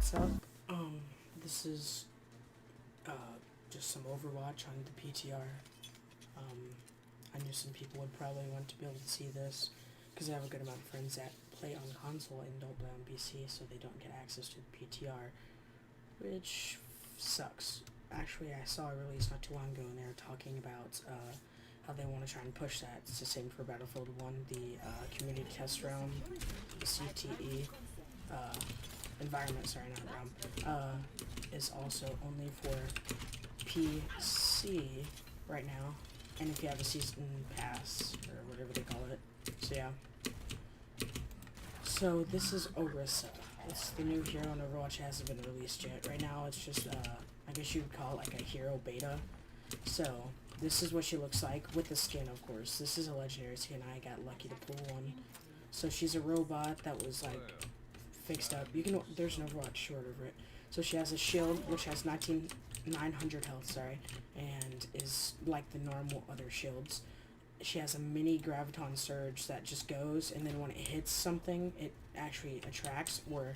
what's up? This is just some Overwatch on the PTR. I knew some people would probably want to be able to see this because I have a good amount of friends that play on console and don't play on PC, so they don't get access to the PTR, which sucks. Actually, I saw a release not too long ago, and they were talking about how they want to try and push that. It's the same for Battlefield 1, the community test realm, the CTE environment, sorry, not realm, is also only for PC right now, and if you have a season pass, or whatever they call it. So yeah. So this is ORISA. It's the new hero in Overwatch. It hasn't been released yet. Right now it's just, I guess you would call it like a hero beta. So, this is what she looks like, with the skin, of course. This is a legendary skin. I got lucky to pull one. So she's a robot that was, like, fixed up. You can, there's an Overwatch short over it. So she has a shield, which has 900 health, sorry, and is like the normal other shields. She has a mini graviton surge that just goes, and then when it hits something, it actually attracts, or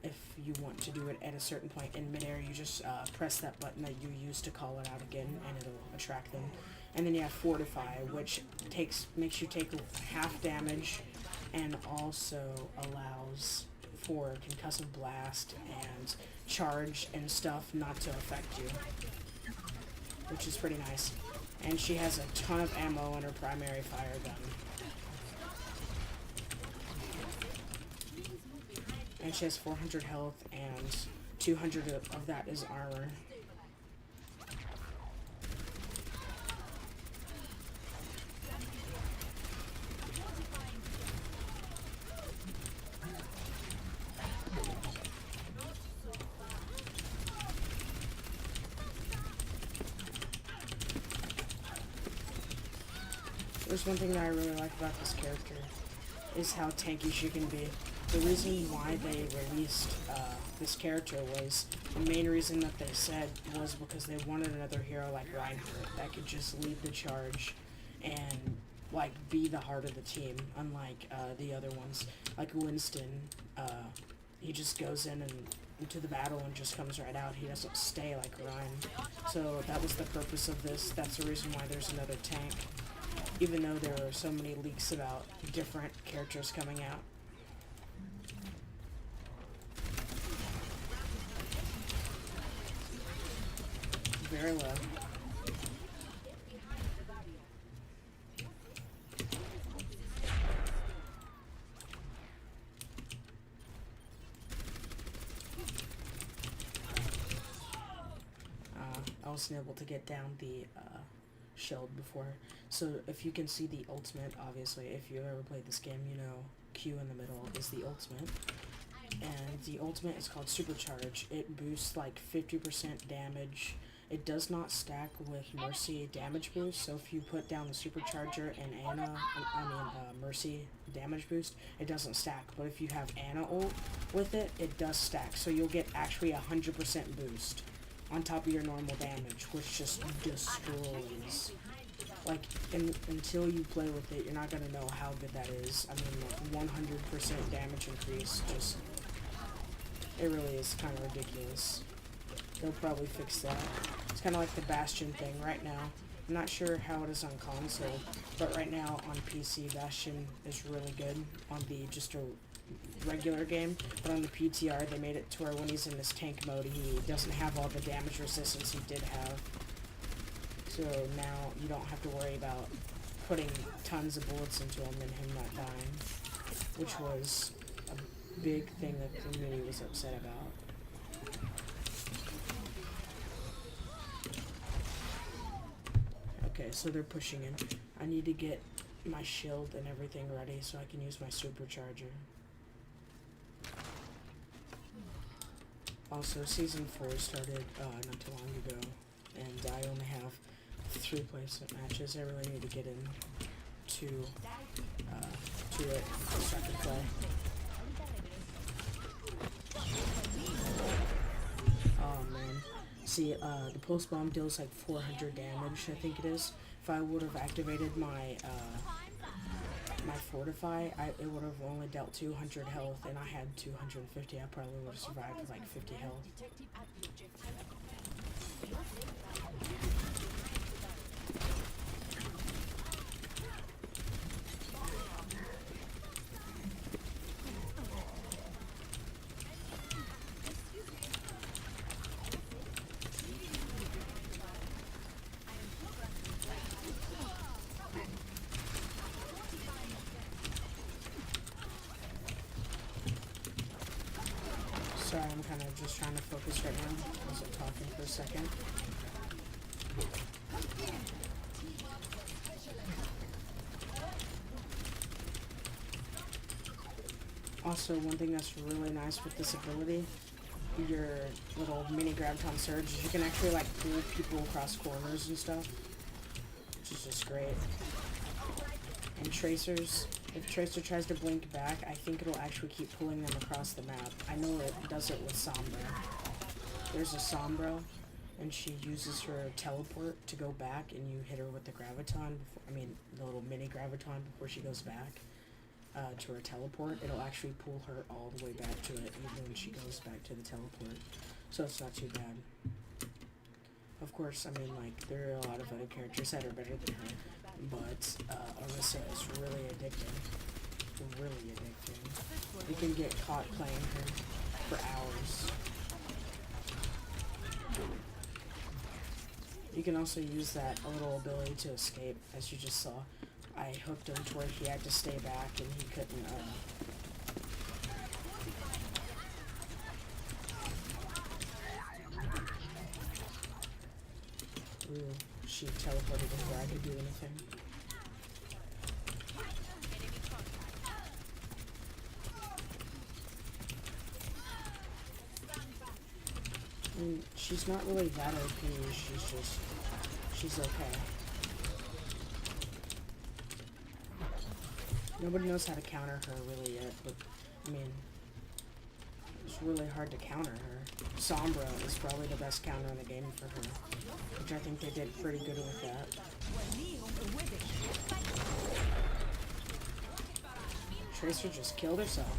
if you want to do it at a certain point in midair, you just press that button that you used to call it out again, and it'll attract them. And then you have Fortify, which makes you take half damage, and also allows for concussive blast and charge and stuff not to affect you, which is pretty nice. And she has a ton of ammo in her primary fire gun. And she has 400 health, and 200 of that is armor. There's one thing that I really like about this character, is how tanky she can be. The reason why they released this character was, the main reason that they said was because they wanted another hero like Reinhardt that could just lead the charge and like be the heart of the team, unlike the other ones. Like Winston, he just goes in and into the battle and just comes right out. He doesn't stay like Ryan. So that was the purpose of this. That's the reason why there's another tank, even though there are so many leaks about different characters coming out. Very low. I wasn't able to get down the shield before. So if you can see the ultimate, obviously, if you ever played this game, you know Q in the middle is the ultimate. And the ultimate is called Supercharge. It boosts like 50% damage. It does not stack with Mercy damage boost, so if you put down the Supercharger and Mercy damage boost, it doesn't stack. But if you have Ana ult with it, it does stack. So you'll get actually 100% boost on top of your normal damage, which just destroys. Like, until you play with it, you're not going to know how good that is. I mean, like 100% damage increase, just, it really is kind of ridiculous. They'll probably fix that. It's kind of like the Bastion thing right now. I'm not sure how it is on console, but right now on PC, Bastion is really good on the just a regular game. But on the PTR, they made it to where when he's in this tank mode, he doesn't have all the damage resistance he did have. So now you don't have to worry about putting tons of bullets into him and him not dying, which was a big thing that the community was upset about. Okay, so they're pushing in. I need to get my shield and everything ready so I can use my supercharger. Also, Season 4 started not too long ago, and I only have 3 placement matches. I really need to get in to it so I can play. Oh man. See, the pulse bomb deals like 400 damage, I think it is. If I would have activated my my Fortify, it would have only dealt 200 health, and I had 250. I probably would have survived with like 50 health. Sorry, I'm kind of just trying to focus right now. I wasn't talking for a second. Also, one thing that's really nice with this ability, your little mini graviton surge, is you can actually like pull people across corners and stuff, which is just great. And tracers, if Tracer tries to blink back, I think it'll actually keep pulling them across the map. I know it does it with Sombra. There's a Sombra, and she uses her teleport to go back, and you hit her with the graviton, the little mini graviton before she goes back to her teleport. It'll actually pull her all the way back to it, even when she goes back to the teleport. So it's not too bad. Of course, there are a lot of other characters that are better than her. But ORISA is really addicting. Really addicting. You can get caught playing her for hours. You can also use that little ability to escape, as you just saw. I hooked him to where he had to stay back and he couldn't, Ooh, she teleported before I could do anything. She's not really that OP, she's okay. Nobody knows how to counter her really yet, but, it's really hard to counter her. Sombra is probably the best counter in the game for her, which I think they did pretty good with that. Tracer just killed herself.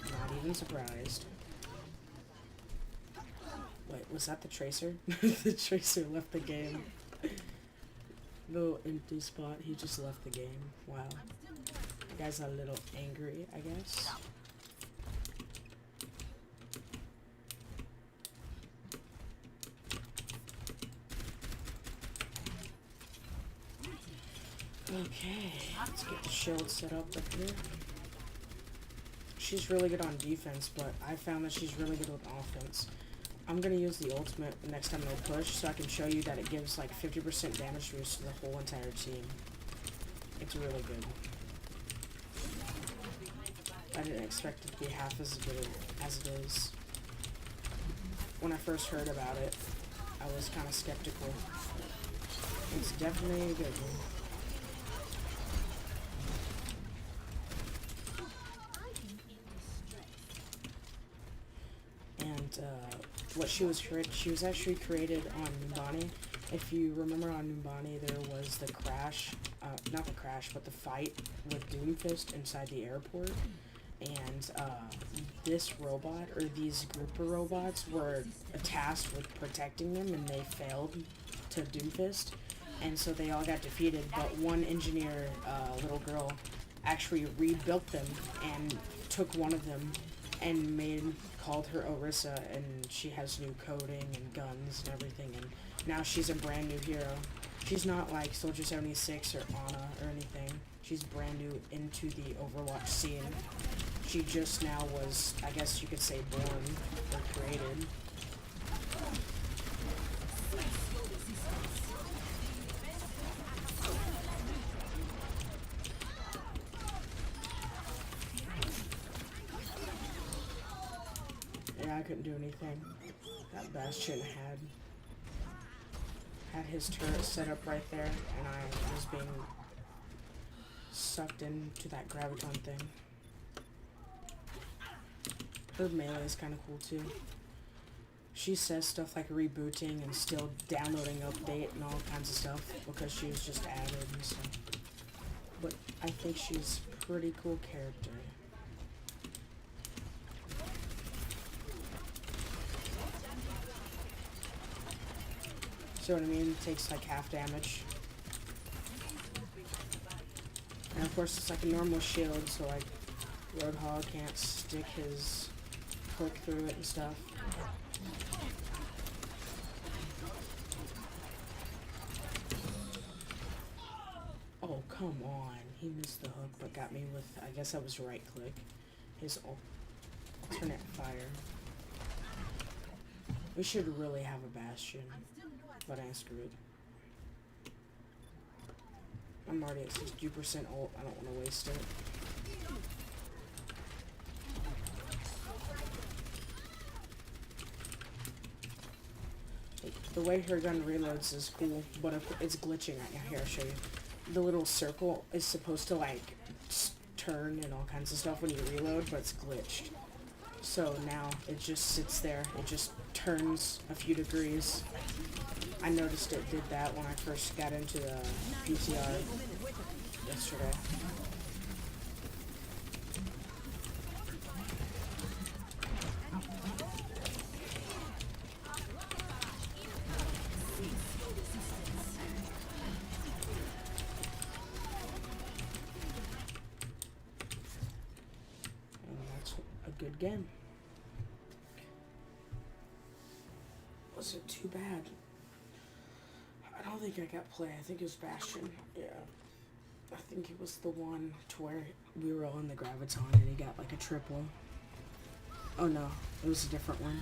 Not even surprised. Wait, was that the Tracer? The Tracer left the game. Little empty spot, he just left the game. Wow. The guy's a little angry, I guess. Okay, let's get the shield set up here. She's really good on defense, but I found that she's really good with offense. I'm going to use the ultimate the next time they push so I can show you that it gives like 50% damage boost to the whole entire team. It's really good. I didn't expect it to be half as good as it is. When I first heard about it, I was kind of skeptical. It's definitely a good one. What she was actually created on Numbani. If you remember on Numbani, there was the crash, not the crash, but the fight with Doomfist inside the airport. And this robot, or these group of robots, were tasked with protecting them, and they failed to Doomfist. And so they all got defeated, but one engineer, little girl, actually rebuilt them and took one of them and called her ORISA, and she has new coding and guns and everything, and now she's a brand new hero. She's not like Soldier 76 or Ana or anything. She's brand new into the Overwatch scene. She just now was, I guess you could say, born or created. I couldn't do anything. That Bastion had his turret set up right there, and I was being sucked into that graviton thing. Her melee is kind of cool too. She says stuff like rebooting and still downloading update and all kinds of stuff because she was just added and stuff. but I think she's a pretty cool character. See what I mean? It takes like half damage. And of course it's like a normal shield, so like Roadhog can't stick his hook through it and stuff. Oh, come on. He missed the hook, but got me with, I guess that was right click. His alternate fire. We should really have a Bastion, but I screwed. I'm already at 60% ult. I don't want to waste it. The way her gun reloads is cool, but it's glitching right now. Here, I'll show you. The little circle is supposed to like turn and all kinds of stuff when you reload, but it's glitched. So now it just sits there. It just turns a few degrees. I noticed it did that when I first got into the PTR yesterday. And that's a good game. Wasn't too bad. I don't think I got play. I think it was Bastion. Yeah. I think it was the one to where we were all in the Graviton and he got like a triple. Oh no, it was a different one.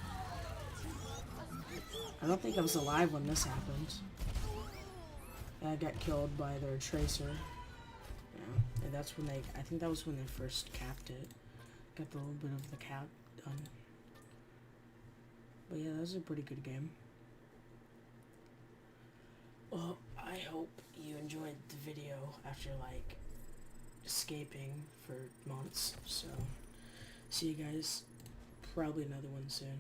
I don't think I was alive when this happened. I got killed by their Tracer. Yeah, and that's when I think that was when they first capped it. Got the little bit of the cap done. But yeah, that was a pretty good game. Well, I hope you enjoyed the video after like escaping for months. So, see you guys. Probably another one soon.